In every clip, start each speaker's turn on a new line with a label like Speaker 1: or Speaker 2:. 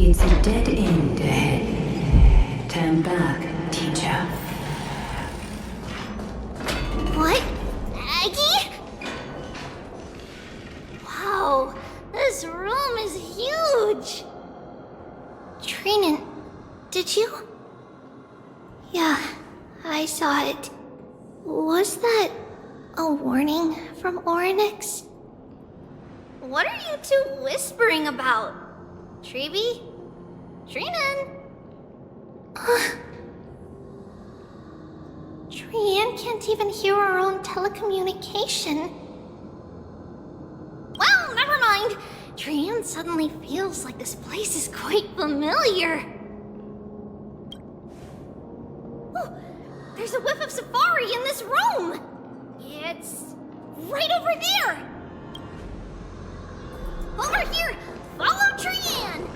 Speaker 1: It's a dead end ahead. Turn back, teacher.
Speaker 2: What? Aggie? Wow, this room is huge. Trinan, did you? Yeah, I saw it. Was that a warning from Oryx? What are you two whispering about? Treeby? Trinan? Trian can't even hear our own telecommunication. Well, never mind. Trian suddenly feels like this place is quite familiar. Oh, there's a whiff of safari in this room. It's right over there. Over here! Follow Trian!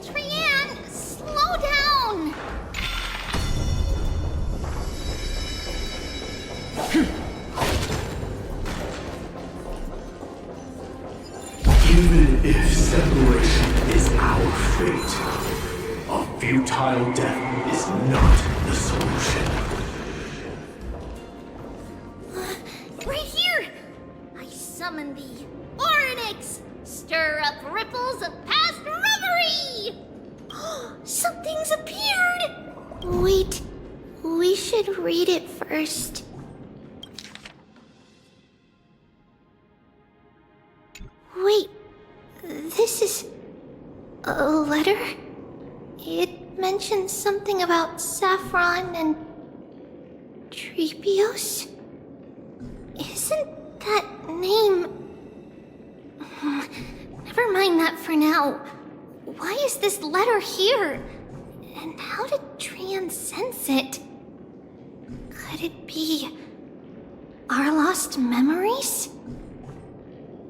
Speaker 2: Trian, slow down!
Speaker 3: Even if separation is our fate, a futile death is not the solution.
Speaker 2: Right here! I summon thee, Oryx! Stir up ripples of past reverie! Something's appeared! Wait, we should read it first. Wait, this is a letter? It mentions something about Saffron and Treebios? Isn't that name... Never mind that for now. Why is this letter here? And how did Trian sense it? Could it be our lost memories?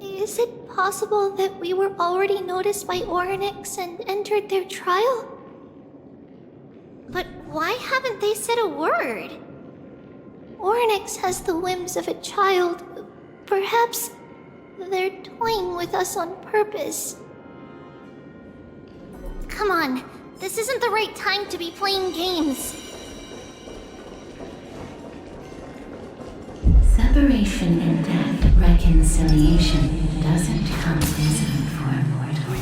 Speaker 2: Is it possible that we were already noticed by Oryx and entered their trial? But why haven't they said a word? Oryx has the whims of a child. Perhaps they're toying with us on purpose. Come on, this isn't the right time to be playing games.
Speaker 1: Separation and death, reconciliation doesn't come easily for a mortal.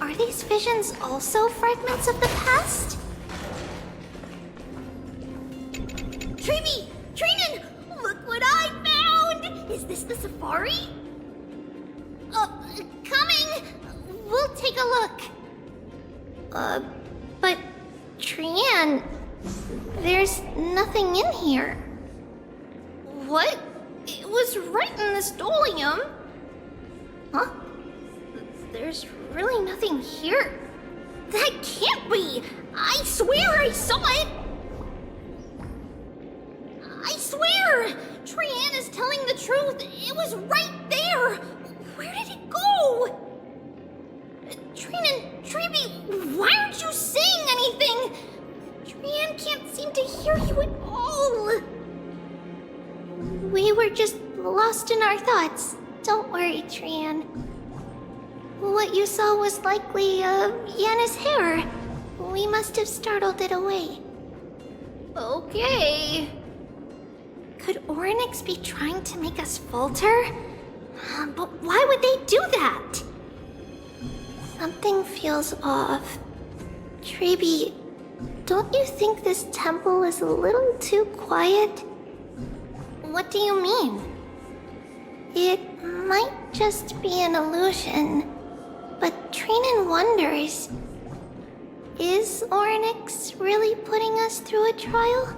Speaker 2: Are these visions also fragments of the past? Treeby! Trinan! Look what I found! Is this the safari? Coming! We'll take a look. But Trian, there's nothing in here. What? It was right in this dolium. Huh? There's really nothing here. That can't be! I swear I saw it! I swear! Trian is telling the truth. It was right there. Where did it go? Trinan, Treeby, why aren't you saying anything? Trian can't seem to hear you at all. We were just lost in our thoughts. Don't worry, Trian. What you saw was likely, Yana's hair. We must have startled it away. Okay. Could Oryx be trying to make us falter? But why would they do that? Something feels off. Treeby, don't you think this temple is a little too quiet? What do you mean? It might just be an illusion, but Trinan wonders, is Oryx really putting us through a trial?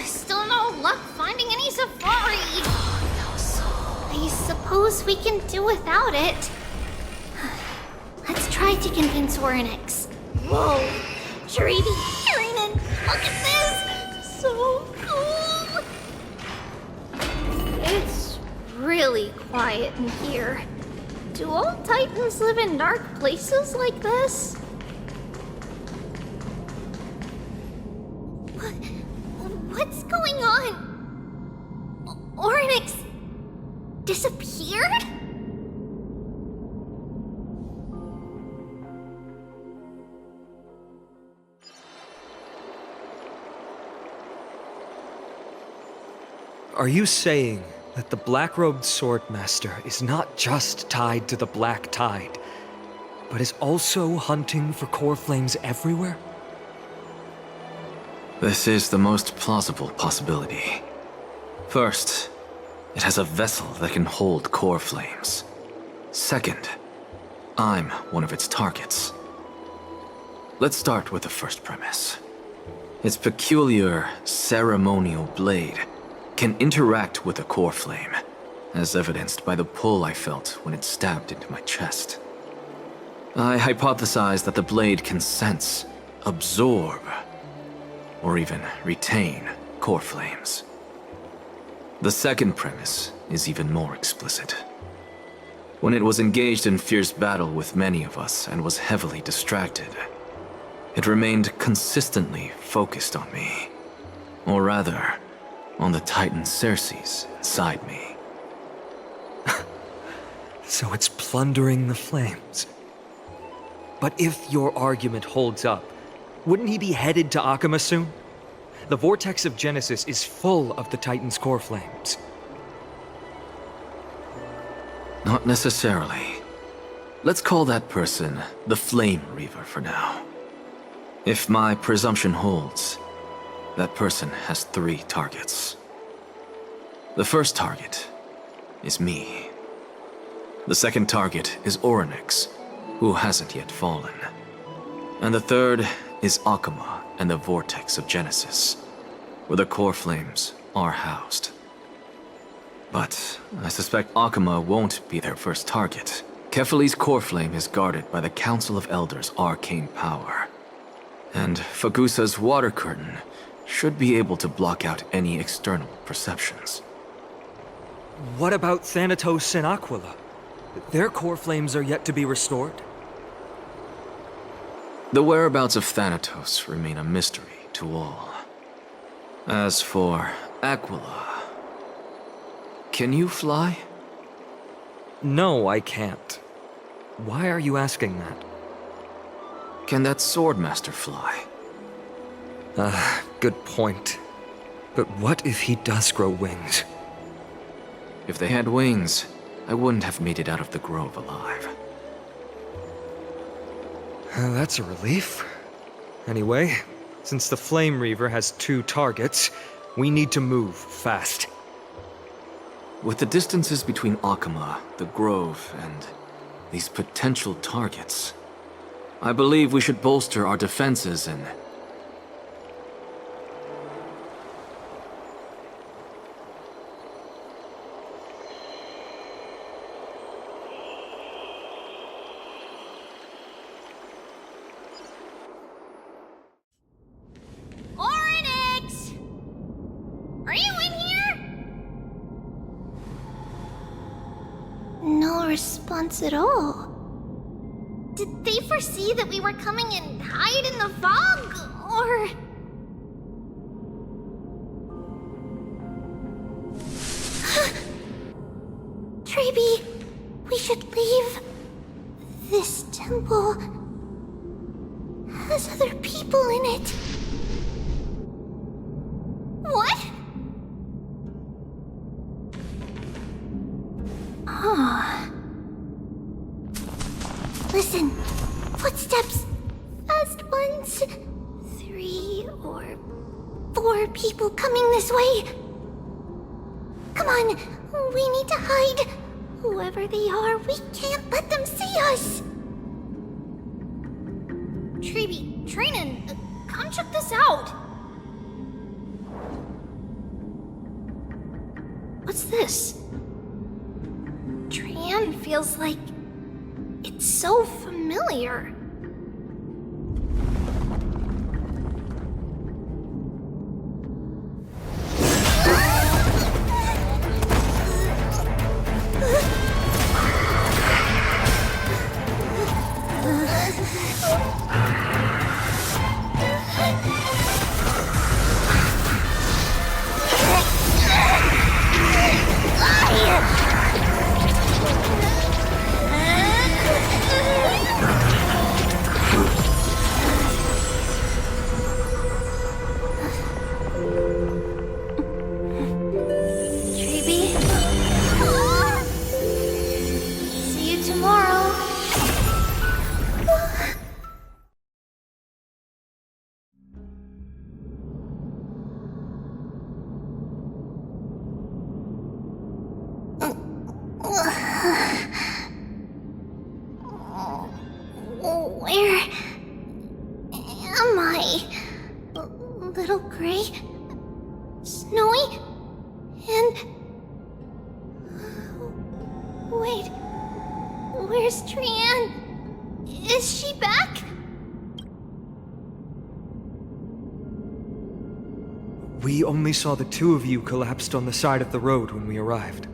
Speaker 2: Still no luck finding any safari. I suppose we can do without it. Let's try to convince Oryx. Whoa, Treeby, Trinan, look at this! So cool! really quiet in here. Do all Titans live in dark places like this? What's going on? Oryx disappeared?
Speaker 4: Are you saying that the black-robed swordmaster is not just tied to the Black Tide, but is also hunting for core flames everywhere?
Speaker 5: This is the most plausible possibility. First, it has a vessel that can hold core flames. Second, I'm one of its targets. Let's start with the first premise. Its peculiar ceremonial blade can interact with a core flame, as evidenced by the pull I felt when it stabbed into my chest. I hypothesize that the blade can sense, absorb, or even retain core flames. The second premise is even more explicit. When it was engaged in fierce battle with many of us and was heavily distracted, it remained consistently focused on me. Or rather, on the Titan Circes inside me.
Speaker 4: So it's plundering the flames. But if your argument holds up, wouldn't he be headed to Akama soon? The vortex of Genesis is full of the Titan's core flames.
Speaker 5: Not necessarily. Let's call that person the Flame Reaver for now. If my presumption holds, that person has 3 targets. The first target is me. The second target is Oryx, who hasn't yet fallen. And the third is Akama and the Vortex of Genesis, where the core flames are housed. But I suspect Akama won't be their first target. Kefali's core flame is guarded by the Council of Elders' arcane power. And Fagusa's water curtain should be able to block out any external perceptions.
Speaker 4: What about Thanatos and Aquila? Their core flames are yet to be restored?
Speaker 5: The whereabouts of Thanatos remain a mystery to all. As for Aquila, can you fly?
Speaker 4: No, I can't. Why are you asking that?
Speaker 5: Can that Swordmaster fly?
Speaker 4: Good point. But what if he does grow wings?
Speaker 5: If they had wings, I wouldn't have made it out of the grove alive.
Speaker 4: That's a relief. Anyway, since the Flame Reaver has 2 targets, we need to move fast.
Speaker 5: With the distances between Akama, the grove, and these potential targets, I believe we should bolster our defenses and...
Speaker 2: Oryx! Are you in here? No response at all. Did they foresee that we were coming and hide in the fog? Or... Treeby, we should leave. This temple has other people in it. What? Oh. Listen, footsteps. Fast ones. 3 or 4 people coming this way. Come on, we need to hide. Whoever they are, we can't let them see us. Treeby, Trainin, come check this out. What's this? Tran feels like it's so familiar. Where's Trian? Is she back?
Speaker 4: We only saw the two of you collapsed on the side of the road when we arrived.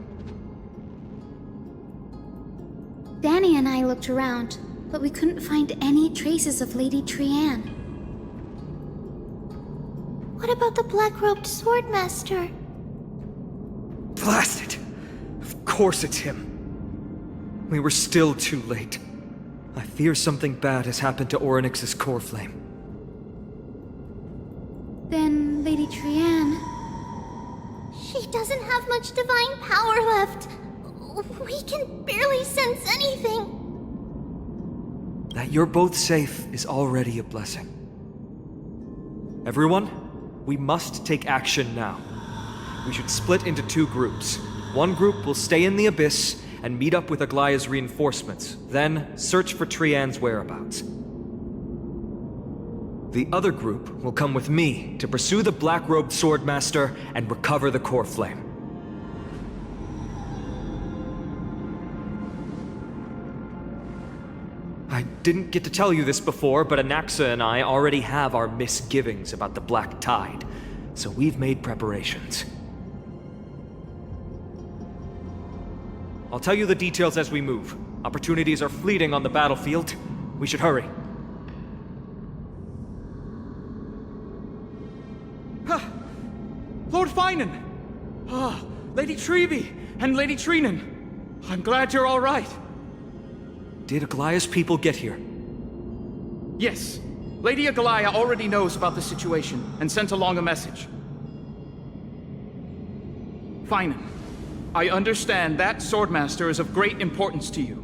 Speaker 6: Danny and I looked around, but we couldn't find any traces of Lady Trian.
Speaker 2: What about the black-robed swordmaster?
Speaker 4: Blast it! Of course it's him. We were still too late. I fear something bad has happened to Orynyx's core flame.
Speaker 6: Then Lady Trian...
Speaker 2: She doesn't have much divine power left. We can barely sense anything.
Speaker 4: That you're both safe is already a blessing. Everyone, we must take action now. We should split into two groups. One group will stay in the Abyss and meet up with Aglaya's reinforcements, then search for Trian's whereabouts. The other group will come with me to pursue the black-robed swordmaster and recover the core flame. I didn't get to tell you this before, but Anaxa and I already have our misgivings about the Black Tide, so we've made preparations. I'll tell you the details as we move. Opportunities are fleeting on the battlefield. We should hurry.
Speaker 7: Lord Finan! Lady Trevi and Lady Trinan. I'm glad you're all right.
Speaker 4: Did Aglaya's people get here?
Speaker 7: Yes. Lady Aglaya already knows about the situation and sent along a message. Finan, I understand that Swordmaster is of great importance to you.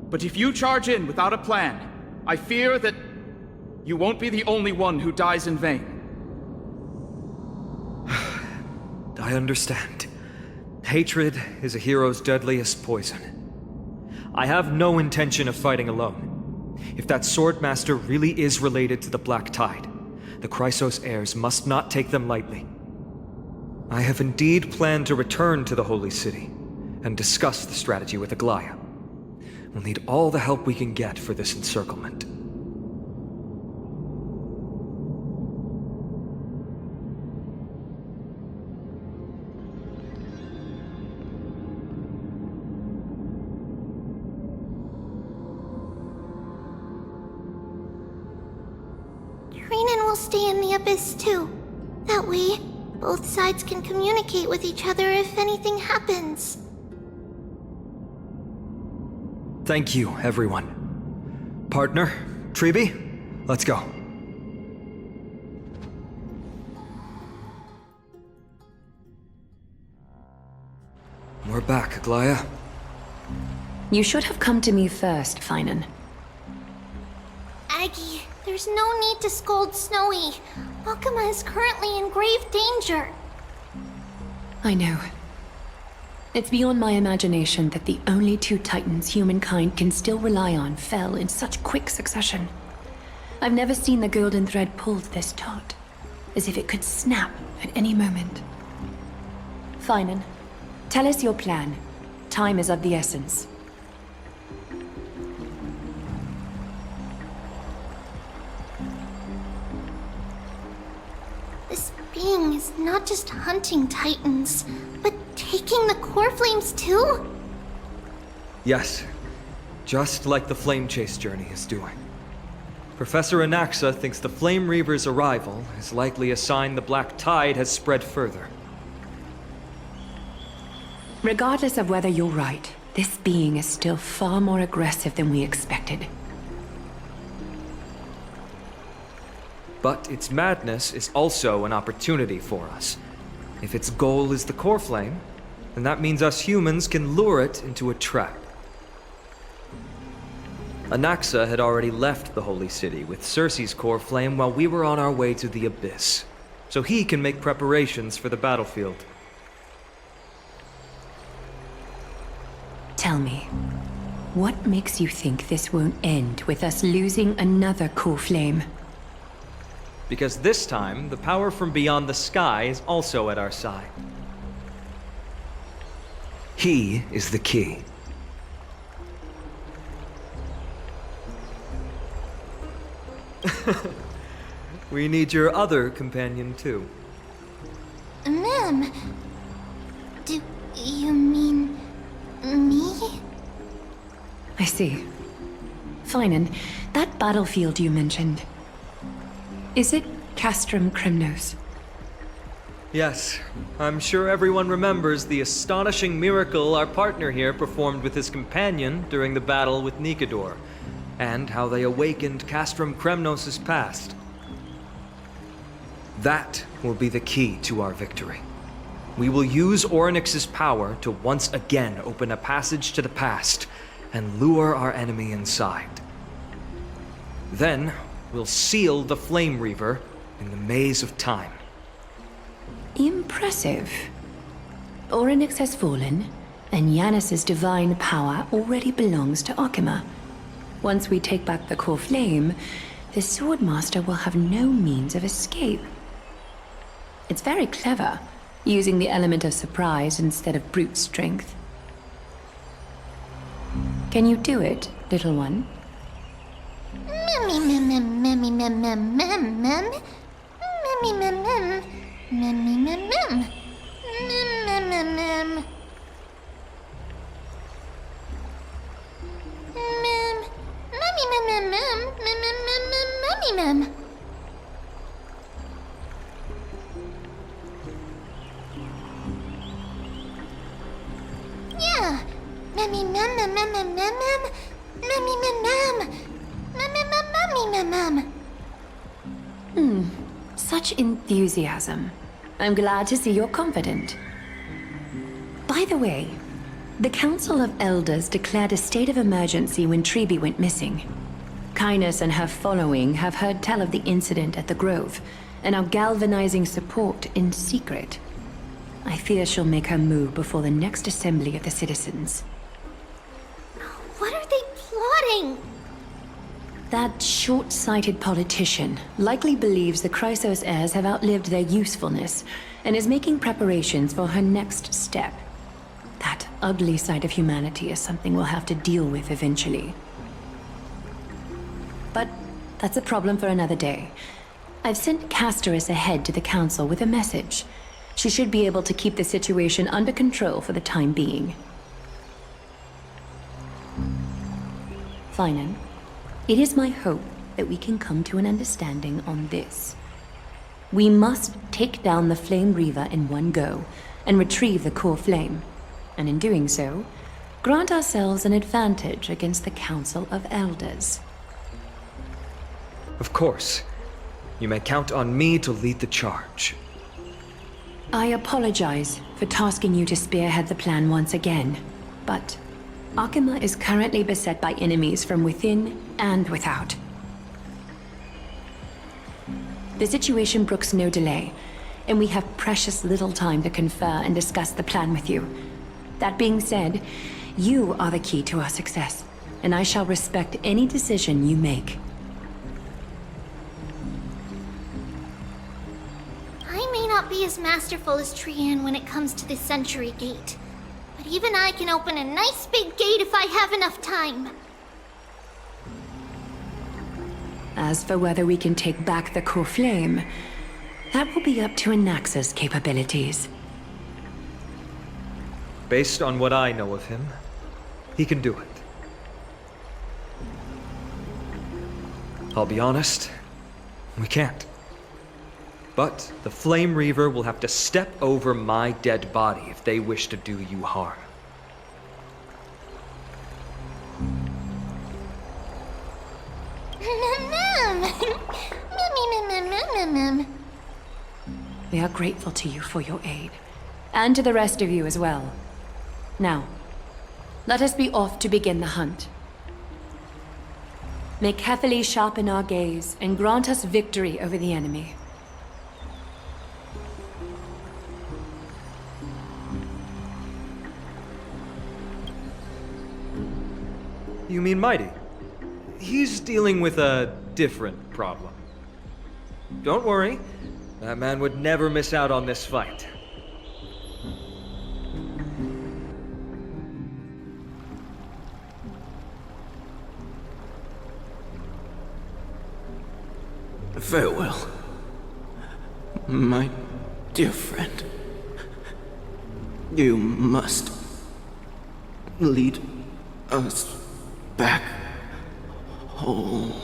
Speaker 7: But if you charge in without a plan, I fear that you won't be the only one who dies in vain.
Speaker 4: I understand. Hatred is a hero's deadliest poison. I have no intention of fighting alone. If that Swordmaster really is related to the Black Tide, the Chrysos heirs must not take them lightly. I have indeed planned to return to the Holy City and discuss the strategy with Aglaya. We'll need all the help we can get for this encirclement.
Speaker 2: Trinan will stay in the Abyss too. That way, both sides can communicate with each other if anything happens.
Speaker 4: Thank you, everyone. Partner, Trevi, let's go. We're back, Aglaya.
Speaker 1: You should have come to me first, Finan.
Speaker 2: Aggie, there's no need to scold Snowy. Akuma is currently in grave danger.
Speaker 1: I know. It's beyond my imagination that the only two titans humankind can still rely on fell in such quick succession. I've never seen the golden thread pulled this taut, as if it could snap at any moment. Finan, tell us your plan. Time is of the essence.
Speaker 2: This being is not just hunting titans, but taking the core flames too?
Speaker 4: Yes, just like the Flame Chase journey is doing. Professor Anaxa thinks the Flame Reaver's arrival is likely a sign the Black Tide has spread further.
Speaker 1: Regardless of whether you're right, this being is still far more aggressive than we expected.
Speaker 4: But its madness is also an opportunity for us. If its goal is the core flame, then that means us humans can lure it into a trap. Anaxa had already left the Holy City with Cersei's core flame while we were on our way to the Abyss, so he can make preparations for the battlefield.
Speaker 1: Tell me, what makes you think this won't end with us losing another core flame?
Speaker 4: Because this time, the power from beyond the sky is also at our side. He is the key. We need your other companion, too.
Speaker 2: Ma'am, do you mean me?
Speaker 1: I see. Fine, and that battlefield you mentioned. Is it Castrum Kremnos?
Speaker 4: Yes, I'm sure everyone remembers the astonishing miracle our partner here performed with his companion during the battle with Nikador, and how they awakened Castrum Kremnos' past. That will be the key to our victory. We will use Orynyx's power to once again open a passage to the past and lure our enemy inside. Then, we'll seal the Flame Reaver in the maze of time.
Speaker 1: Impressive. Orynyx has fallen, and Yanis's divine power already belongs to Okima. Once we take back the core flame, the Swordmaster will have no means of escape. It's very clever, using the element of surprise instead of brute strength. Can you do it, little one? Such enthusiasm. I'm glad to see you're confident. By the way, the Council of Elders declared a state of emergency when Treeby went missing. Kynus and her following have heard tell of the incident at the Grove, and are galvanizing support in secret. I fear she'll make her move before the next assembly of the citizens.
Speaker 2: What are they plotting?
Speaker 1: That short-sighted politician likely believes the Chrysos heirs have outlived their usefulness, and is making preparations for her next step. That ugly side of humanity is something we'll have to deal with eventually. But that's a problem for another day. I've sent Casterus ahead to the council with a message. She should be able to keep the situation under control for the time being. Finan, it is my hope that we can come to an understanding on this. We must take down the Flame Reaver in one go, and retrieve the core flame. And in doing so, grant ourselves an advantage against the Council of Elders.
Speaker 4: Of course. You may count on me to lead the charge.
Speaker 1: I apologize for tasking you to spearhead the plan once again, but Okima is currently beset by enemies from within and without. The situation brooks no delay, and we have precious little time to confer and discuss the plan with you. That being said, you are the key to our success, and I shall respect any decision you make.
Speaker 2: I may not be as masterful as Trian when it comes to the Century Gate, but even I can open a nice big gate if I have enough time.
Speaker 1: As for whether we can take back the core flame, that will be up to Anaxa's capabilities.
Speaker 4: Based on what I know of him, he can do it. I'll be honest, we can't. But the Flame Reaver will have to step over my dead body if they wish to do you harm.
Speaker 1: We are grateful to you for your aid, and to the rest of you as well. Now, let us be off to begin the hunt. May carefully sharpen our gaze and grant us victory over the enemy.
Speaker 4: You mean Mighty? He's dealing with a different problem. Don't worry, that man would never miss out on this fight.
Speaker 3: Farewell, my dear friend. You must lead us back home.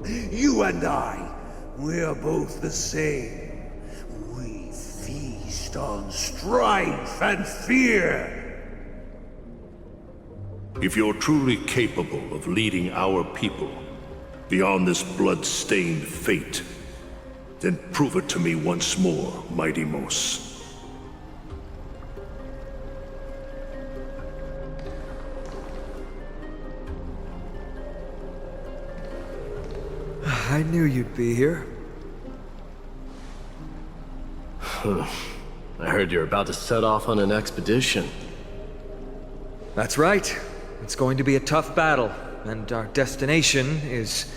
Speaker 8: You and I, we're both the same. We feast on strife and fear.
Speaker 9: If you're truly capable of leading our people beyond this blood-stained fate, then prove it to me once more, Mighty Mos.
Speaker 4: I knew you'd be here.
Speaker 10: I heard you're about to set off on an expedition.
Speaker 4: That's right. It's going to be a tough battle, and our destination is...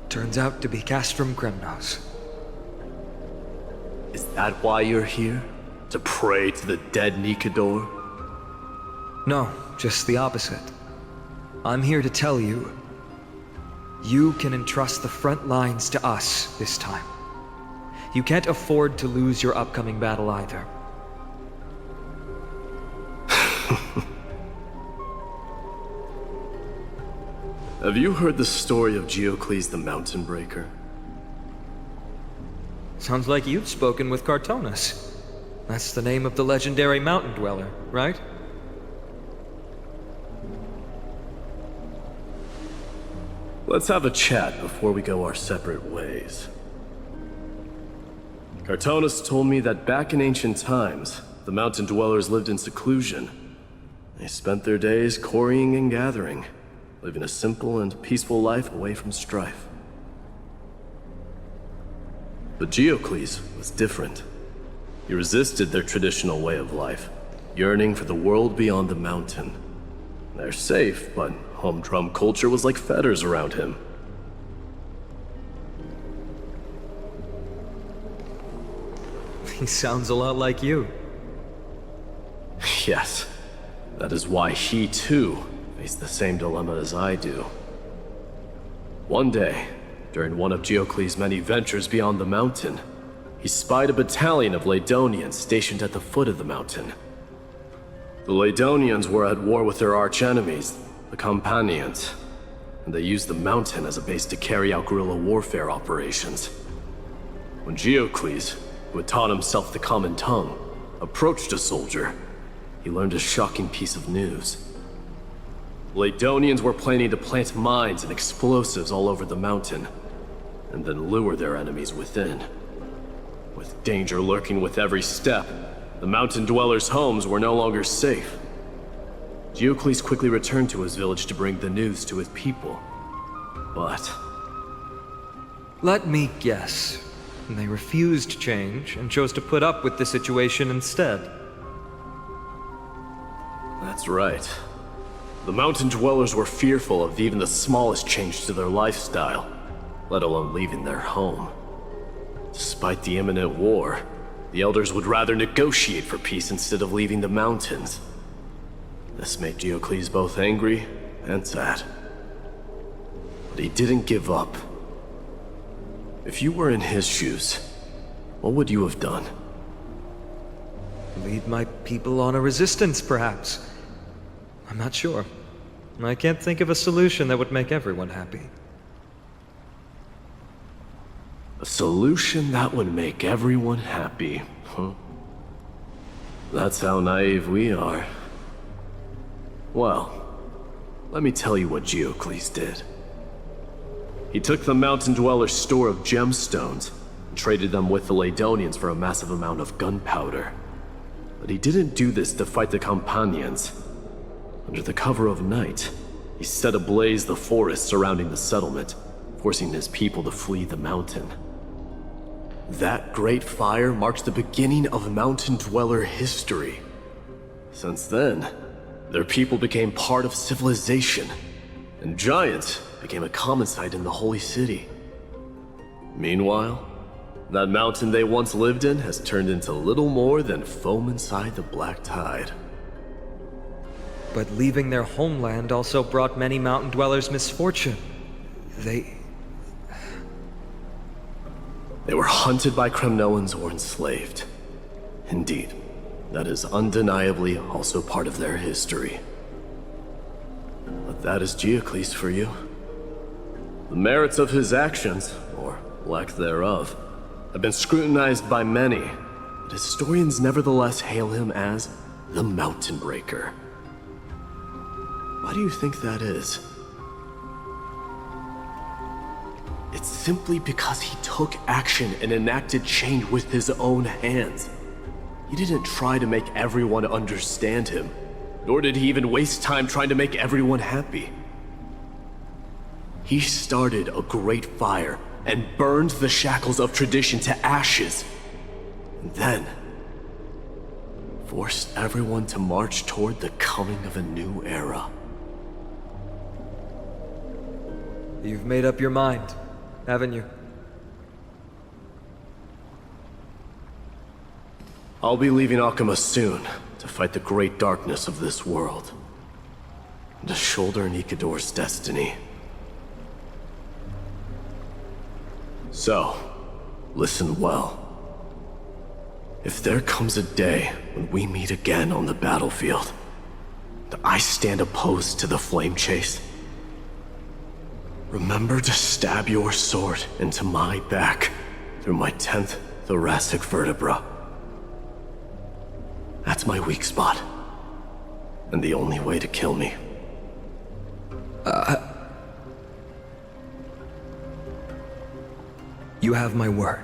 Speaker 4: turns out to be Castrum Kremnos.
Speaker 10: Is that why you're here? To pray to the dead Nikador?
Speaker 4: No, just the opposite. I'm here to tell you, you can entrust the front lines to us this time. You can't afford to lose your upcoming battle either.
Speaker 10: Have you heard the story of Geocles the Mountain Breaker?
Speaker 4: Sounds like you've spoken with Cartonus. That's the name of the legendary mountain dweller, right?
Speaker 10: Let's have a chat before we go our separate ways. Cartonus told me that back in ancient times, the mountain dwellers lived in seclusion. They spent their days quarrying and gathering, living a simple and peaceful life away from strife. But Geocles was different. He resisted their traditional way of life, yearning for the world beyond the mountain. They're safe, but humdrum culture was like fetters around him.
Speaker 4: He sounds a lot like you.
Speaker 10: Yes, that is why he too faced the same dilemma as I do. One day, during one of Geocles' many ventures beyond the mountain, he spied a battalion of Ladonians stationed at the foot of the mountain. The Ladonians were at war with their arch-enemies, the Companions, and they used the mountain as a base to carry out guerrilla warfare operations. When Geocles, who had taught himself the common tongue, approached a soldier, he learned a shocking piece of news. Ladonians were planning to plant mines and explosives all over the mountain, and then lure their enemies within. With danger lurking with every step, the mountain dwellers' homes were no longer safe. Geocles quickly returned to his village to bring the news to his people. But...
Speaker 4: let me guess. They refused change and chose to put up with the situation instead.
Speaker 10: that's right. The mountain dwellers were fearful of even the smallest change to their lifestyle, let alone leaving their home. Despite the imminent war, the elders would rather negotiate for peace instead of leaving the mountains. This made Geocles both angry and sad. But he didn't give up. If you were in his shoes, what would you have done?
Speaker 4: Lead my people on a resistance, perhaps. I'm not sure. I can't think of a solution that would make everyone happy.
Speaker 10: A solution that would make everyone happy, huh? That's how naive we are. Well, let me tell you what Geocles did. He took the mountain dweller's store of gemstones and traded them with the Ladonians for a massive amount of gunpowder. But he didn't do this to fight the Companions. Under the cover of night, he set ablaze the forest surrounding the settlement, forcing his people to flee the mountain. That great fire marked the beginning of mountain dweller history. Since then, their people became part of civilization, and giants became a common sight in the holy city. Meanwhile, that mountain they once lived in has turned into little more than foam inside the black tide.
Speaker 4: But leaving their homeland also brought many mountain dwellers misfortune. They
Speaker 10: were hunted by Kremnoans or enslaved. Indeed, that is undeniably also part of their history. But that is Geocles for you. The merits of his actions, or lack thereof, have been scrutinized by many, but historians nevertheless hail him as the Mountain Breaker. Why do you think that is? It's simply because he took action and enacted change with his own hands. He didn't try to make everyone understand him, nor did he even waste time trying to make everyone happy. He started a great fire and burned the shackles of tradition to ashes, and then forced everyone to march toward the coming of a new era.
Speaker 4: You've made up your mind, haven't you?
Speaker 10: I'll be leaving Akama soon to fight the great darkness of this world, and to shoulder Nikador's destiny. So, listen well. If there comes a day when we meet again on the battlefield, and I stand opposed to the flame chase, remember to stab your sword into my back through my 10th thoracic vertebra. That's my weak spot, and the only way to kill me.
Speaker 4: You have my word.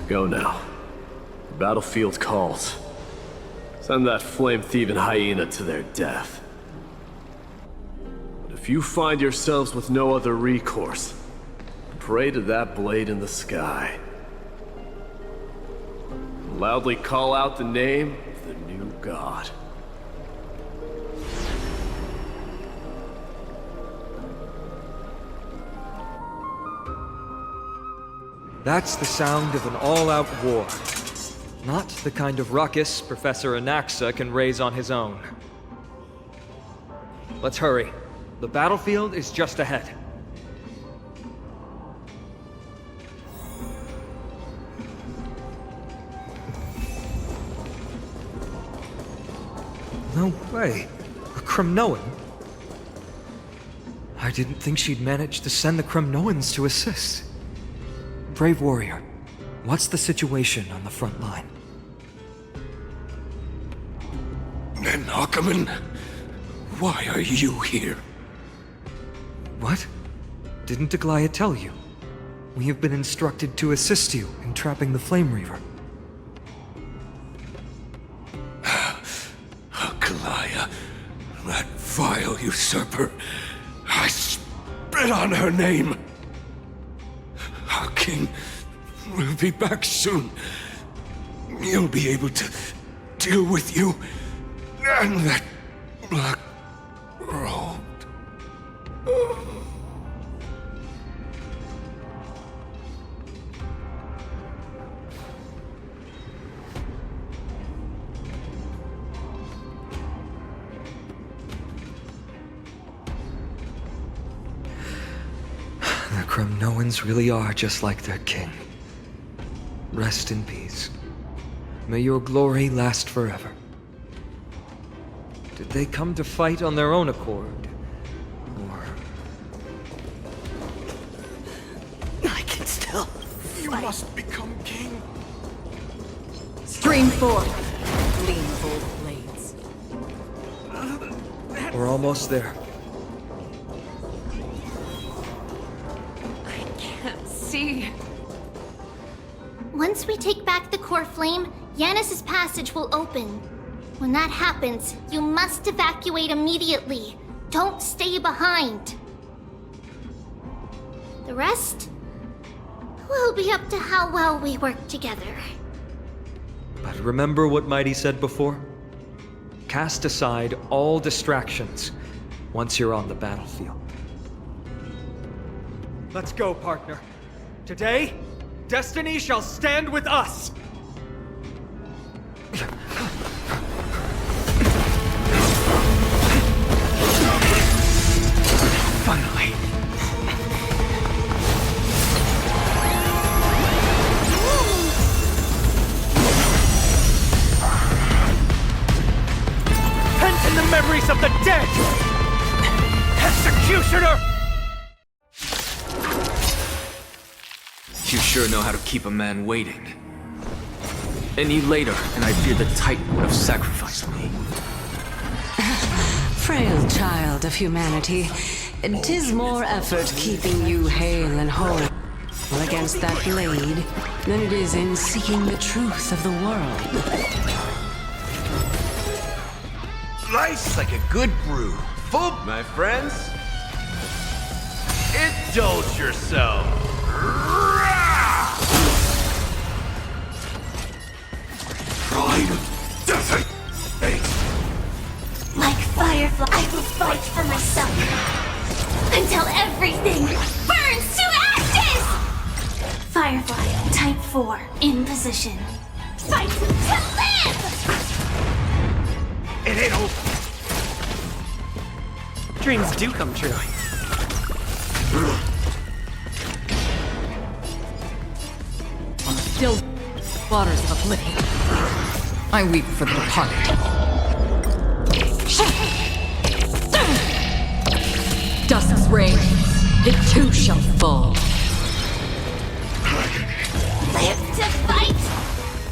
Speaker 10: Go now. The battlefield calls. Send that flame-thieving hyena to their death. But if you find yourselves with no other recourse, pray to that blade in the sky. And loudly call out the name of the new god.
Speaker 4: That's the sound of an all-out war. Not the kind of ruckus Professor Anaxa can raise on his own. Let's hurry. The battlefield is just ahead. No way. A Kremnoan? I didn't think she'd manage to send the Kremnoans to assist. Brave warrior, what's the situation on the front line?
Speaker 8: And Ackerman, why are you here?
Speaker 4: What? Didn't Aglaya tell you? We have been instructed to assist you in trapping the Flame Reaver.
Speaker 8: Aglaya, that vile usurper. I spit on her name. Our king will be back soon. He'll be able to deal with you and that black robe.
Speaker 4: The Kremnoans really are just like their king. Rest in peace. May your glory last forever. Did they come to fight on their own accord? Or...
Speaker 8: I can still. You must become king.
Speaker 11: Stream forth, gleam of old blades.
Speaker 4: We're almost there.
Speaker 11: I can't see.
Speaker 2: Once we take back the core flame, Yanis's passage will open. When that happens, you must evacuate immediately. Don't stay behind. The rest will be up to how well we work together.
Speaker 4: But remember what Mighty said before? Cast aside all distractions once you're on the battlefield. Let's go, partner. Today, destiny shall stand with us! Finally. Pent in the memories of the dead! Executioner!
Speaker 5: You sure know how to keep a man waiting. Any later, and I fear the Titan would have sacrificed me.
Speaker 11: Frail child of humanity, 'tis more effort keeping you hale and whole against that blade than it is in seeking the truth of the world.
Speaker 12: Life's like a good brew. Full, my friends. Indulge yourself.
Speaker 9: Pride of death.
Speaker 2: Like Firefly, I will fight for myself until everything burns to ashes! Firefly, type 4, in position. Fight to live!
Speaker 12: It ain't over.
Speaker 4: Dreams do come true.
Speaker 11: On the still waters of oblivion, I weep for the departed. Dusk's reign, it too shall fall.
Speaker 2: Live to fight!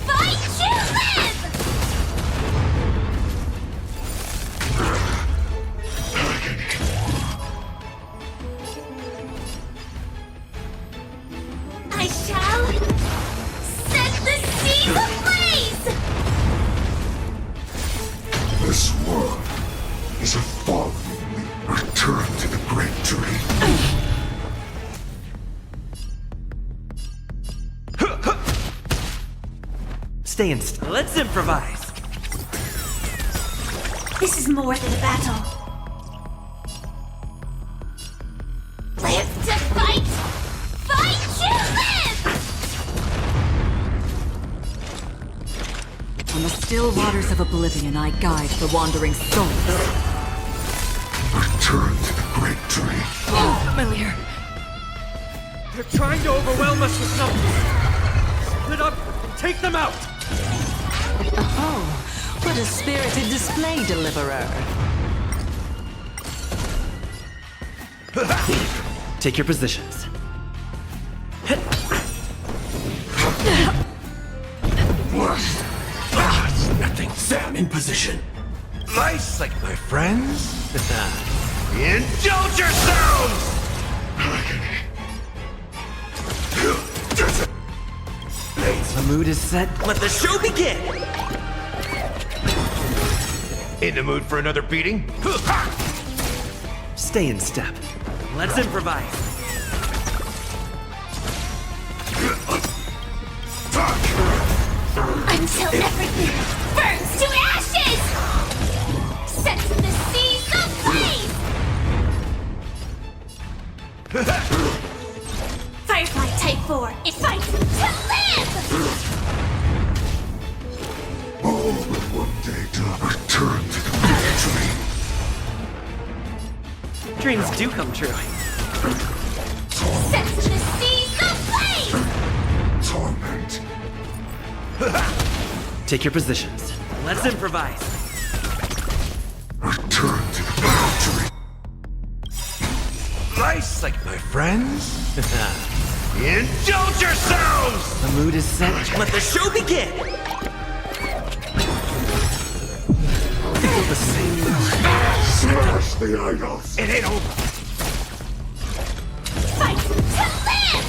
Speaker 2: Fight to live! I shall set the seas ablaze!
Speaker 9: This world is a fall. Return to the great tree.
Speaker 4: Stay in. Let's improvise.
Speaker 2: This is more than a battle. Live to fight! Fight to live!
Speaker 11: On the still waters of oblivion, I guide the wandering souls.
Speaker 9: Return to the great tree.
Speaker 11: Oh, familiar.
Speaker 4: They're trying to overwhelm us with something. Split up and take them out.
Speaker 11: Oh, what a spirited display, deliverer.
Speaker 4: Take your positions.
Speaker 12: It's nothing. Sam in position. Life's like my friends. Indulge yourselves!
Speaker 4: The mood is set. Let the show begin!
Speaker 12: In the mood for another beating?
Speaker 4: Stay in step. Let's improvise.
Speaker 2: Until everything burns to ashes! Set the seas ablaze! Firefly type 4, it fights to live!
Speaker 9: All but one day to return to the great tree.
Speaker 4: Dreams do come true.
Speaker 2: Set the seas ablaze!
Speaker 9: Torment.
Speaker 4: Take your positions. Let's improvise.
Speaker 9: Return to the great tree.
Speaker 12: Life's like my friends. Indulge yourselves!
Speaker 4: The mood is set. Let the show begin! Feel the same
Speaker 9: Smash the idols.
Speaker 12: It ain't over.
Speaker 2: Fight to live!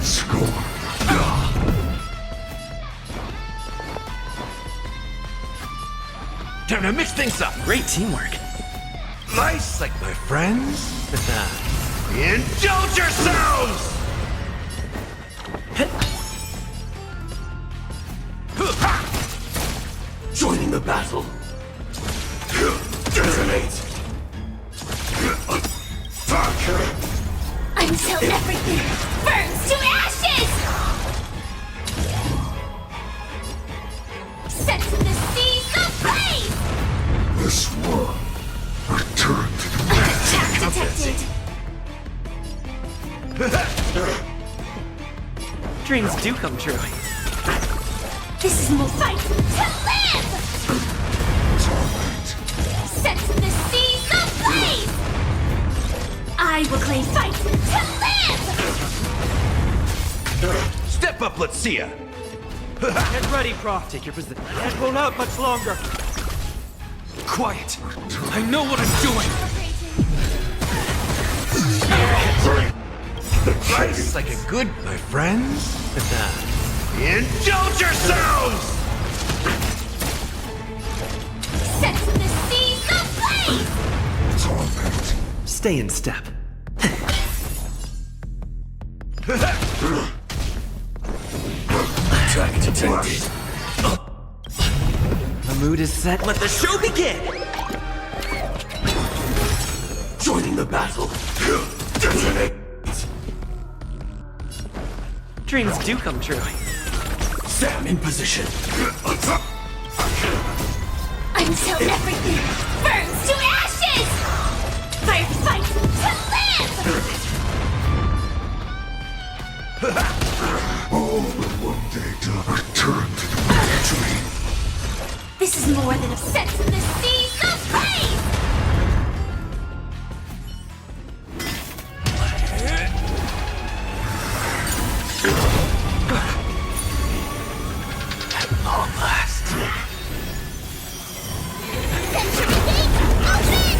Speaker 9: Score.
Speaker 12: Time to mix things up.
Speaker 4: Great teamwork.
Speaker 12: Life's like my friends. Indulge yourselves! Joining the battle. Detonate.
Speaker 2: Until everything burns to ashes!
Speaker 3: Dreams do come true.
Speaker 2: This is more fight to live! Set the seas ablaze! I will claim fight to live!
Speaker 12: Step up, let's see ya!
Speaker 3: Get ready, Prof. Take your position. Can't hold out much longer.
Speaker 12: Quiet! I know what I'm doing! Nice like a good, my friends. Indulge yourselves!
Speaker 2: Set the seas ablaze!
Speaker 3: Stay in step.
Speaker 12: Track detected.
Speaker 3: The mood is set. Let the show begin!
Speaker 12: Joining the battle. Detonate.
Speaker 3: Dreams do come true.
Speaker 12: Sam in position.
Speaker 2: Until everything burns to ashes! Fight to live!
Speaker 8: All but one day to return to the victory.
Speaker 2: This is more than a set to the seas of pain!
Speaker 12: At long last.
Speaker 2: Century Gate, open!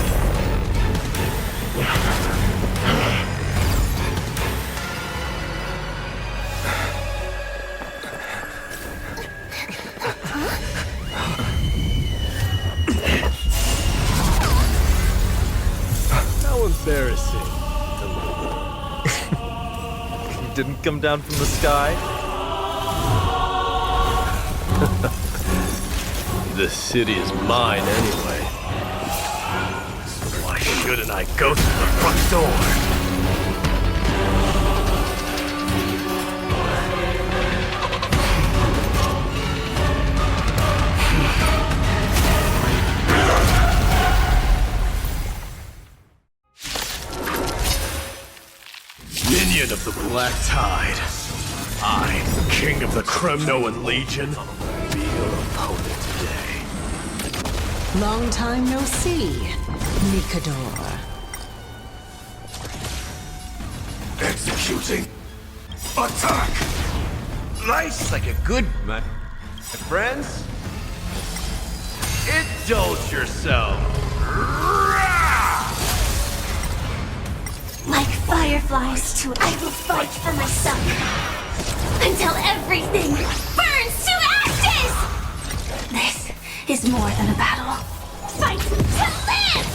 Speaker 10: How embarrassing.
Speaker 4: You didn't come down from the sky?
Speaker 10: This city is mine anyway. So why shouldn't I go through the front door? Minion of the Black Tide. I, King of the Kremnoan Legion, be your opponent today.
Speaker 11: Long time no see, Nikador.
Speaker 12: Executing. Attack! Nice like a good, my friends. Indulge yourself.
Speaker 2: Like fireflies too, I will fight for myself until everything burns to ashes! This is more than a battle. Fight to live!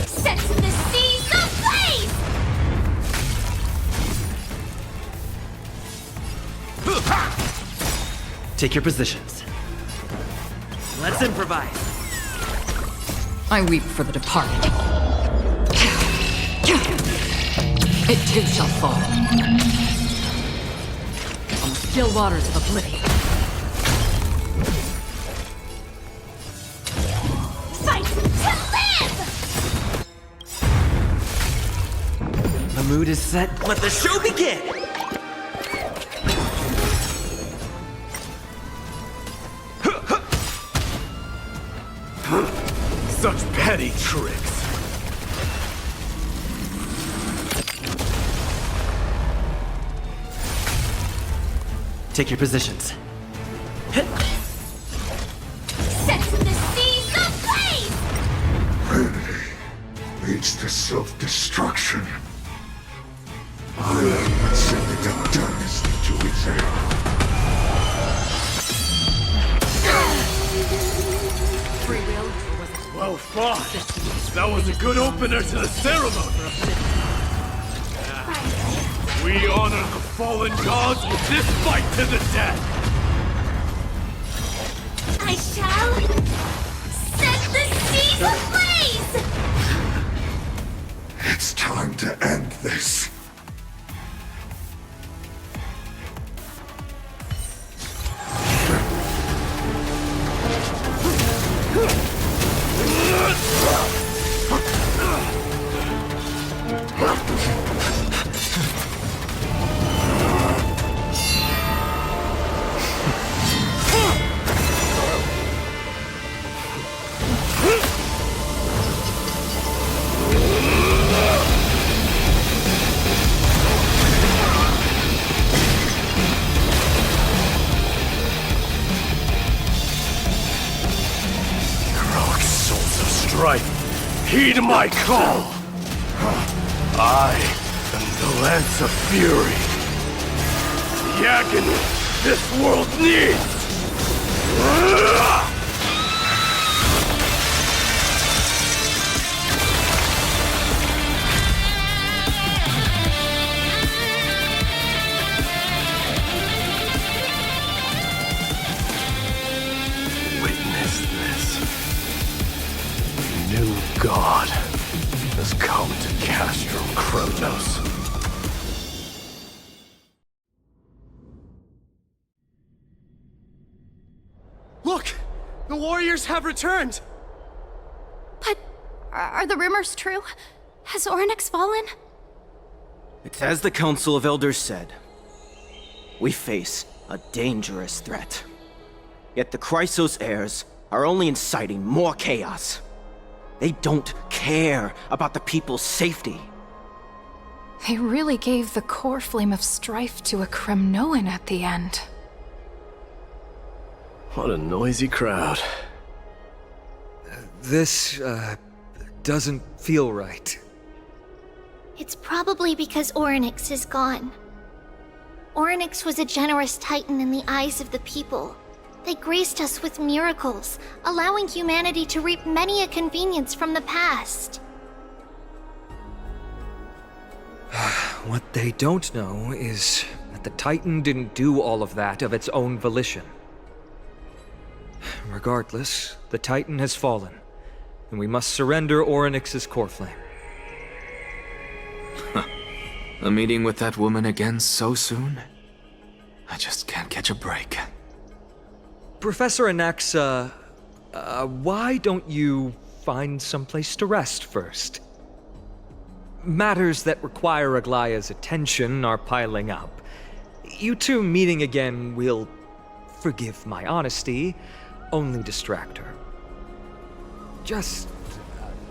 Speaker 2: Set the seas ablaze!
Speaker 3: Take your positions. Let's improvise.
Speaker 11: I weep for the departed. It too shall fall. On the still waters of oblivion.
Speaker 2: Fight to live!
Speaker 3: The mood is set. Let the show begin!
Speaker 10: Such petty tricks.
Speaker 3: Take your positions.
Speaker 2: Set the seas ablaze!
Speaker 8: Vanity leads to self-destruction. I am what sending a dynasty to its end.
Speaker 10: Well fought. That was a good opener to the ceremony. We honor the fallen gods with this fight to the death.
Speaker 2: I shall set the seas ablaze!
Speaker 8: It's time to end this.
Speaker 12: right. Heed my call. I am the Lance of Fury. The agony this world needs. Witness this. New God has come to Castro Kronos.
Speaker 3: Look! The warriors have returned!
Speaker 2: But are the rumors true? Has Oryx fallen?
Speaker 3: It's as the Council of Elders said. We face a dangerous threat. Yet the Chrysos heirs are only inciting more chaos. They don't care about the people's safety.
Speaker 13: They really gave the core flame of strife to a Kremnoan at the end.
Speaker 10: What a noisy crowd.
Speaker 4: This, doesn't feel right.
Speaker 2: It's probably because Oryx is gone. Oryx was a generous titan in the eyes of the people. They graced us with miracles, allowing humanity to reap many a convenience from the past.
Speaker 4: What they don't know is that the Titan didn't do all of that of its own volition. Regardless, the Titan has fallen, and we must surrender Oryx's core flame.
Speaker 5: A meeting with that woman again so soon? I just can't catch a break.
Speaker 4: Professor Anaxa, why don't you find someplace to rest first? Matters that require Aglaya's attention are piling up. You two meeting again will, forgive my honesty, only distract her. Just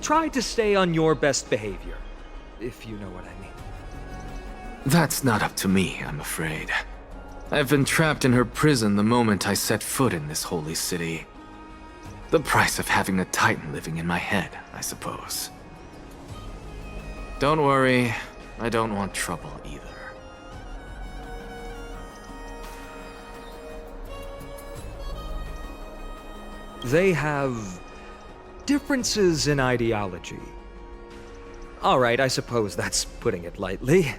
Speaker 4: try to stay on your best behavior, if you know what I mean.
Speaker 5: That's not up to me, I'm afraid. I've been trapped in her prison the moment I set foot in this holy city. The price of having a Titan living in my head, I suppose. Don't worry, I don't want trouble either.
Speaker 4: They have differences in ideology. All right, I suppose that's putting it lightly.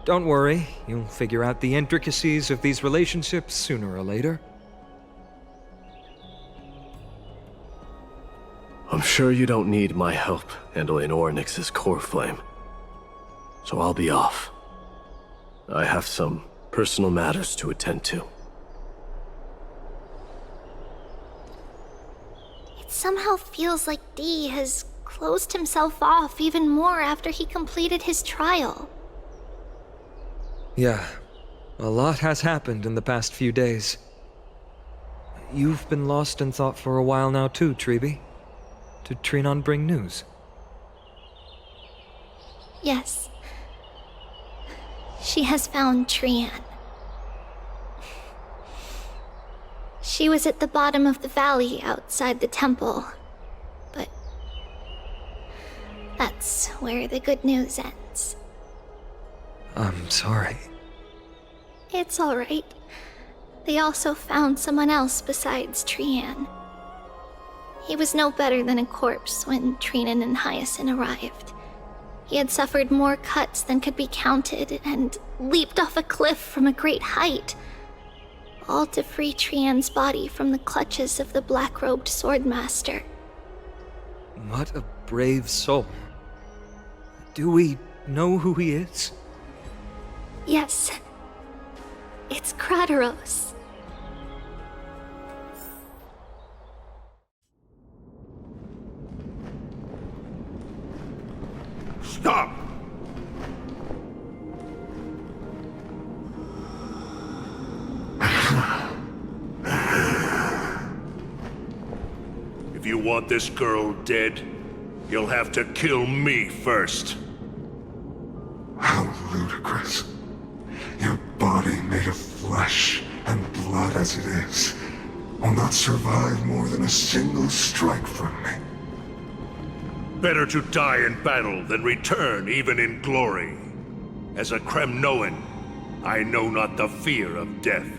Speaker 4: Don't worry, you'll figure out the intricacies of these relationships sooner or later.
Speaker 10: I'm sure you don't need my help handling Oryx's core flame. So I'll be off. I have some personal matters to attend to.
Speaker 2: It somehow feels like D has closed himself off even more after he completed his trial.
Speaker 4: Yeah, a lot has happened in the past few days. You've been lost in thought for a while now too, Treeby. Did Trinon bring news?
Speaker 2: Yes. She has found Trian. She was at the bottom of the valley outside the temple, but that's where the good news ends.
Speaker 4: I'm sorry.
Speaker 2: It's all right. They also found someone else besides Trian. He was no better than a corpse when Trinan and Hyacinth arrived. He had suffered more cuts than could be counted and leaped off a cliff from a great height, all to free Trian's body from the clutches of the black-robed swordmaster.
Speaker 4: What a brave soul. Do we know who he is?
Speaker 2: Yes. It's Krateros.
Speaker 9: Stop! If you want this girl dead, you'll have to kill me first.
Speaker 14: How ludicrous. Your body made of flesh and blood as it is will not survive more than a single strike from me.
Speaker 9: Better to die in battle than return even in glory. As a Kremnoan, I know not the fear of death.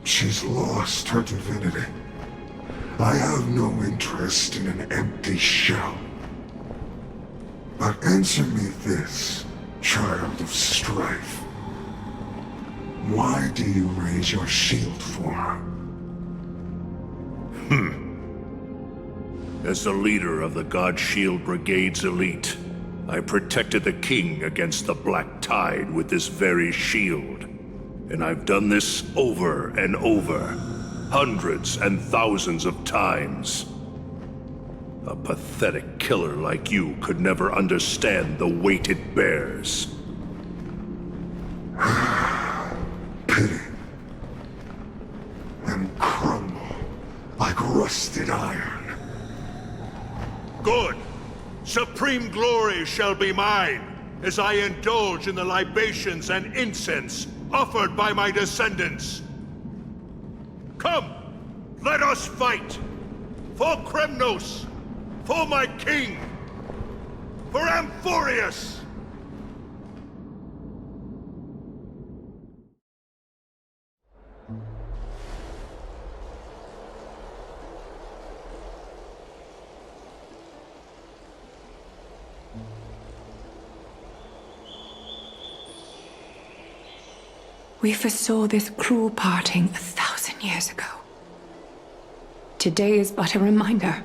Speaker 14: She's lost her divinity. I have no interest in an empty shell. But answer me this, child of strife. Why do you raise your shield for her?
Speaker 9: As the leader of the God Shield Brigade's elite, I protected the king against the Black Tide with this very shield. And I've done this over and over, hundreds and thousands of times. A pathetic killer like you could never understand the weight it bears.
Speaker 14: Pity. And crumble like rusted iron.
Speaker 9: Good! Supreme glory shall be mine, as I indulge in the libations and incense offered by my descendants. Come, let us fight! For Kremnos! For my king! For Amphorius!
Speaker 1: We foresaw this cruel parting 1,000 years ago. Today is but a reminder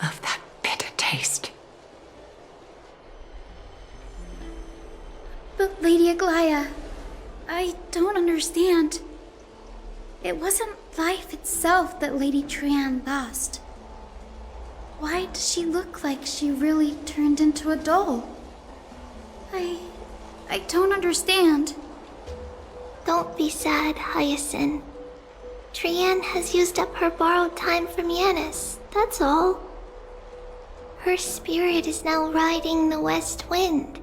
Speaker 1: of that bitter taste.
Speaker 6: But Lady Aglaya, I don't understand. It wasn't life itself that Lady Trian lost. Why does she look like she really turned into a doll? I don't understand.
Speaker 2: Don't be sad, Hyacinth. Trian has used up her borrowed time from Yanis, that's all. Her spirit is now riding the west wind,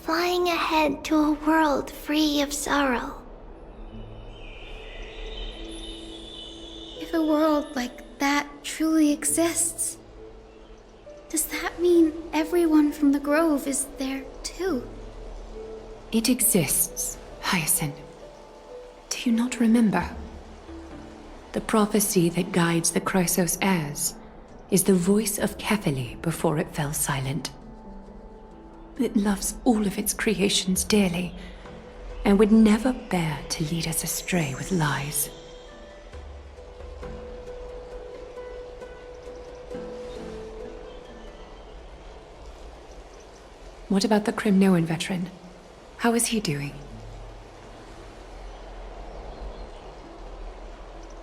Speaker 2: flying ahead to a world free of sorrow.
Speaker 6: If a world like that truly exists, does that mean everyone from the Grove is there too?
Speaker 1: It exists, Hyacinth. Do you not remember? The prophecy that guides the Chrysos heirs is the voice of Kefili before it fell silent. It loves all of its creations dearly, and would never bear to lead us astray with lies. What about the Kremnoan veteran? How is he doing?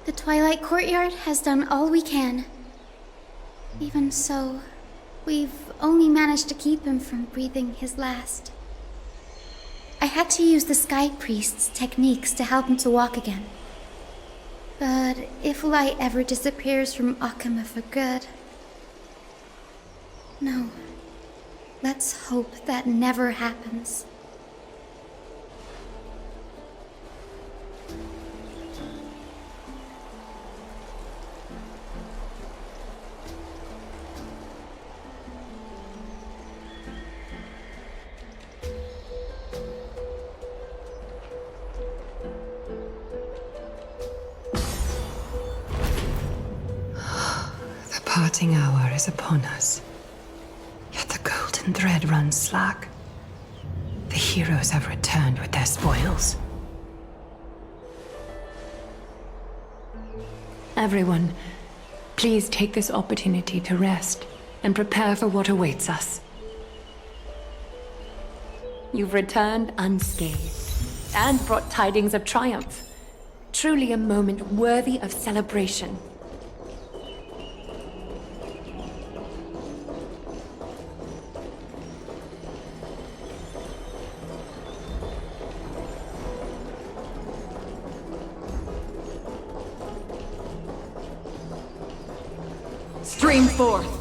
Speaker 6: The Twilight Courtyard has done all we can. Even so, we've only managed to keep him from breathing his last. I had to use the Sky Priest's techniques to help him to walk again. But if light ever disappears from Akama for good... No. Let's hope that never happens.
Speaker 1: The parting hour is upon us. Yet the golden thread runs slack. The heroes have returned with their spoils. Everyone, please take this opportunity to rest and prepare for what awaits us. You've returned unscathed and brought tidings of triumph. Truly a moment worthy of celebration.
Speaker 13: Stream forth!